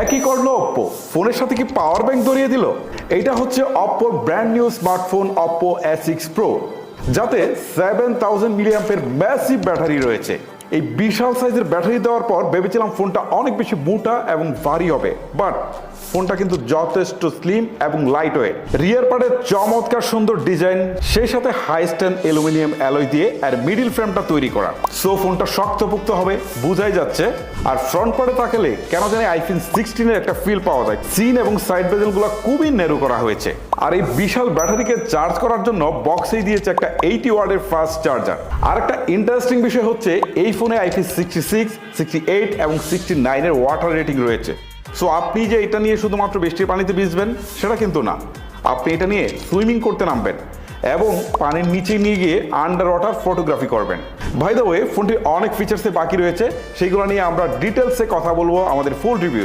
একই করলো অপ্পো, ফোনের সাথে কি পাওয়ার ব্যাংক ধরিয়ে দিল? এইটা হচ্ছে অপ্পোর brand new smartphone Oppo S6 Pro, যাতে 7000 মিলিঅ্যাম্পের ম্যাসিভ ব্যাটারি রয়েছে। এই বিশাল সাইজের ব্যাটারি দেওয়ার পর ভেবেছিলাম ফোনটা অনেক বেশি মোটা এবং ভারী হবে, বাট ফোনটা কিন্তু যথেষ্ট স্লিম এবং লাইট ওয়েট। রিয়ার পার্টের চমৎকার সুন্দর ডিজাইন, সেই সাথে হাই স্ট্যান্ড অ্যালুমিনিয়াম অ্যালয় দিয়ে আর মিডিল ফ্রেমটা তৈরি করা, সো ফোনটা শক্তপোক্ত হবে বোঝাই যাচ্ছে। আর ফ্রন্ট পার্টে তাকালে কেন জানি আইফোন 16 এর একটা ফিল পাওয়া যায়। সিন এবং সাইড বেজেলগুলো খুবই নেরো করা হয়েছে। আর এই বিশাল ব্যাটারিকে চার্জ করার জন্য বক্সেই দিয়েছে একটা 80 ওয়াটের ফাস্ট চার্জার। আর একটা ইন্টারেস্টিং বিষয় হচ্ছে এই ফোনে আইপি 66, 68 এবং 69 এর ওয়াটার রেটিং রয়েছে। সো আপনি যে এটা নিয়ে শুধুমাত্র বৃষ্টির পানিতে ভিজবেন সেটা কিন্তু না, আপনি এটা নিয়ে সুইমিং করতে নামবেন এবং পানির নিচে নিয়ে গিয়ে আন্ডার ওয়াটার ফটোগ্রাফি করবেন। বাই দ্য ওয়ে, ফোনটির অনেক ফিচার্সে বাকি রয়েছে, সেইগুলো নিয়ে আমরা ডিটেলসে কথা বলবো আমাদের ফুল রিভিউ।